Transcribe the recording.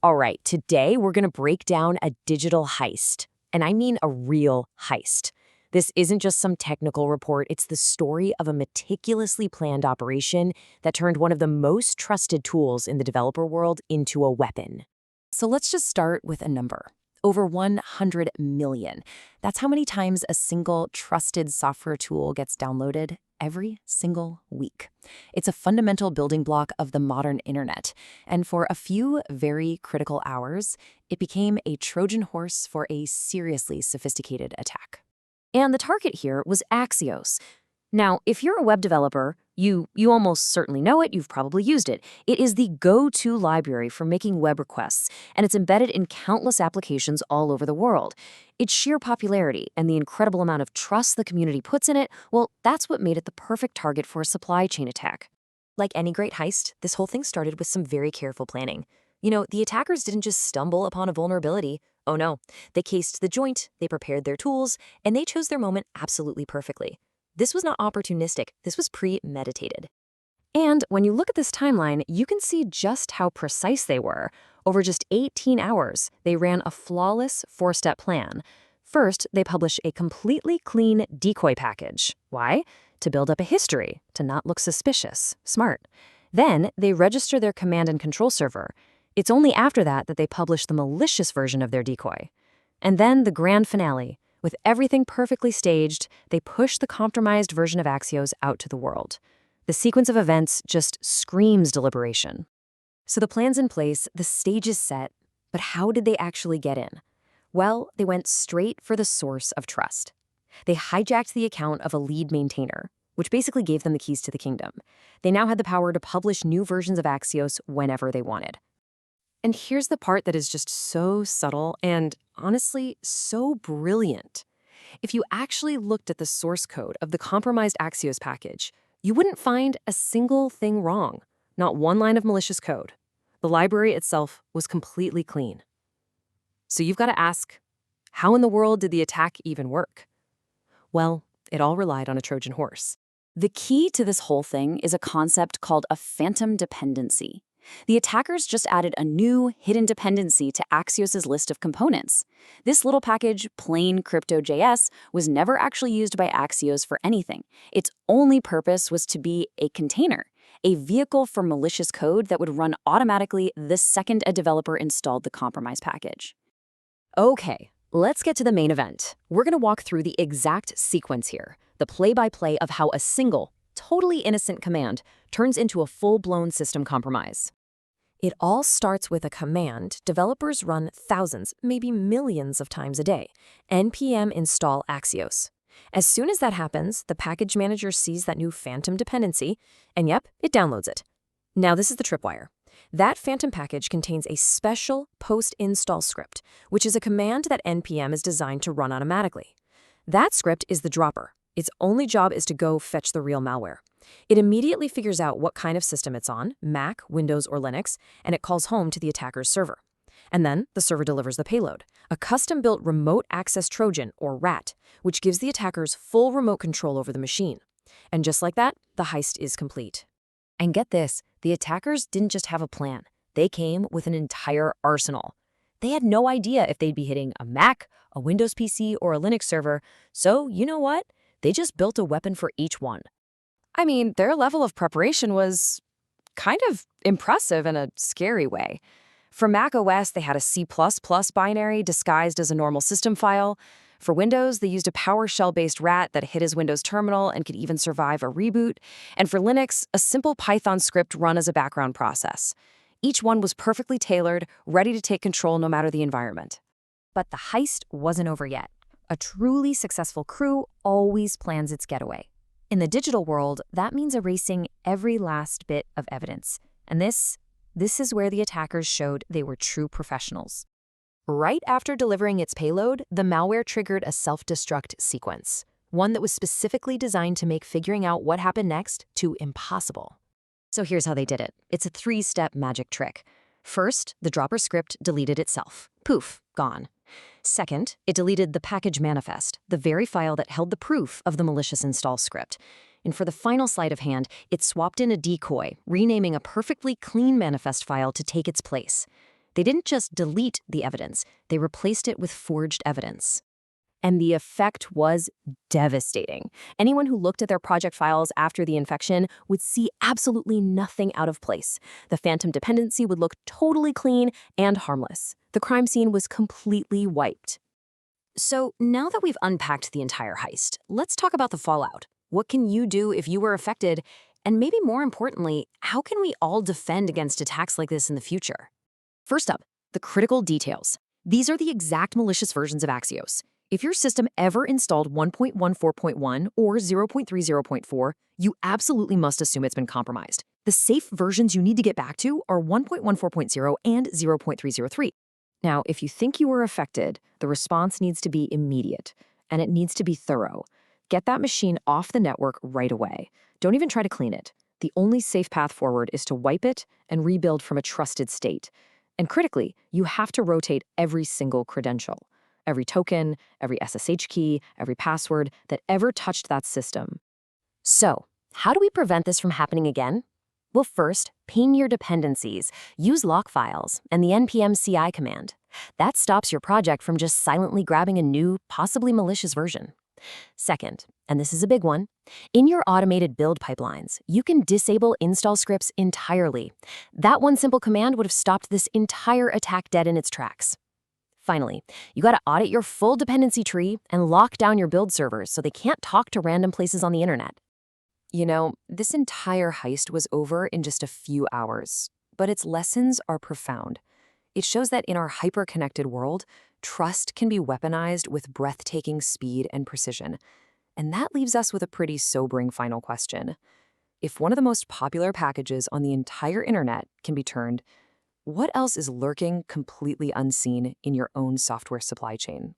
All right, today we're going to break down a digital heist. And I mean a real heist. This isn't just some technical report, it's the story of a meticulously planned operation that turned one of the most trusted tools in the developer world into a weapon. So let's just start with a number. Over 100 million. That's how many times a single trusted software tool gets downloaded every single week. It's a fundamental building block of the modern internet. And for a few very critical hours, it became a Trojan horse for a seriously sophisticated attack. And the target here was Axios. Now, if you're a web developer, you almost certainly know it, you've probably used it. It is the go-to library for making web requests, and it's embedded in countless applications all over the world. Its sheer popularity and the incredible amount of trust the community puts in it, well, that's what made it the perfect target for a supply chain attack. Like any great heist, this whole thing started with some very careful planning. The attackers didn't just stumble upon a vulnerability. Oh no, they cased the joint, they prepared their tools, and they chose their moment absolutely perfectly. This was not opportunistic, this was premeditated. And when you look at this timeline, you can see just how precise they were. Over just 18 hours, they ran a flawless four-step plan. First, they publish a completely clean decoy package. Why? To build up a history, to not look suspicious. Smart. Then, they register their command and control server. It's only after that they publish the malicious version of their decoy. And then the grand finale. With everything perfectly staged, they push the compromised version of Axios out to the world. The sequence of events just screams deliberation. So the plan's in place, the stage is set, but how did they actually get in? Well, they went straight for the source of trust. They hijacked the account of a lead maintainer, which basically gave them the keys to the kingdom. They now had the power to publish new versions of Axios whenever they wanted. And here's the part that is just so subtle and, honestly, so brilliant. If you actually looked at the source code of the compromised Axios package, you wouldn't find a single thing wrong, not one line of malicious code. The library itself was completely clean. So you've got to ask, how in the world did the attack even work? Well, it all relied on a Trojan horse. The key to this whole thing is a concept called a phantom dependency. The attackers just added a new hidden dependency to Axios' list of components. This little package, plain crypto.js, was never actually used by Axios for anything. Its only purpose was to be a container, a vehicle for malicious code that would run automatically the second a developer installed the compromise package. Okay, let's get to the main event. We're going to walk through the exact sequence here, the play-by-play of how a single, totally innocent command turns into a full-blown system compromise. It all starts with a command developers run thousands, maybe millions of times a day. NPM install Axios. As soon as that happens, the package manager sees that new phantom dependency, and yep, it downloads it. Now this is the tripwire. That phantom package contains a special postinstall script, which is a command that NPM is designed to run automatically. That script is the dropper. Its only job is to go fetch the real malware. It immediately figures out what kind of system it's on, Mac, Windows, or Linux, and it calls home to the attacker's server. And then the server delivers the payload, a custom-built remote access Trojan, or RAT, which gives the attackers full remote control over the machine. And just like that, the heist is complete. And get this, the attackers didn't just have a plan. They came with an entire arsenal. They had no idea if they'd be hitting a Mac, a Windows PC, or a Linux server, so you know what? They just built a weapon for each one. I mean, their level of preparation was kind of impressive in a scary way. For macOS, they had a C++ binary disguised as a normal system file. For Windows, they used a PowerShell-based RAT that hit his Windows terminal and could even survive a reboot. And for Linux, a simple Python script run as a background process. Each one was perfectly tailored, ready to take control no matter the environment. But the heist wasn't over yet. A truly successful crew always plans its getaway. In the digital world, that means erasing every last bit of evidence. And this is where the attackers showed they were true professionals. Right after delivering its payload, the malware triggered a self-destruct sequence, one that was specifically designed to make figuring out what happened next too impossible. So here's how they did it. It's a three-step magic trick. First, the dropper script deleted itself. Poof, gone. Second, it deleted the package manifest, the very file that held the proof of the malicious install script. And for the final sleight of hand, it swapped in a decoy, renaming a perfectly clean manifest file to take its place. They didn't just delete the evidence, they replaced it with forged evidence. And the effect was devastating. Anyone who looked at their project files after the infection would see absolutely nothing out of place. The phantom dependency would look totally clean and harmless. The crime scene was completely wiped. So now that we've unpacked the entire heist, let's talk about the fallout. What can you do if you were affected? And maybe more importantly, how can we all defend against attacks like this in the future? First up, the critical details. These are the exact malicious versions of Axios. If your system ever installed 1.14.1 or 0.30.4, you absolutely must assume it's been compromised. The safe versions you need to get back to are 1.14.0 and 0.303. Now, if you think you were affected, the response needs to be immediate, and it needs to be thorough. Get that machine off the network right away. Don't even try to clean it. The only safe path forward is to wipe it and rebuild from a trusted state. And critically, you have to rotate every single credential. Every token, every SSH key, every password that ever touched that system. So, how do we prevent this from happening again? Well, first, ping your dependencies. Use lockfiles and the NPM CI command. That stops your project from just silently grabbing a new, possibly malicious version. Second, and this is a big one, in your automated build pipelines, you can disable install scripts entirely. That one simple command would have stopped this entire attack dead in its tracks. Finally, you got to audit your full dependency tree and lock down your build servers so they can't talk to random places on the internet. You know, this entire heist was over in just a few hours, but its lessons are profound. It shows that in our hyper-connected world, trust can be weaponized with breathtaking speed and precision. And that leaves us with a pretty sobering final question. If one of the most popular packages on the entire internet can be turned, what else is lurking completely unseen in your own software supply chain?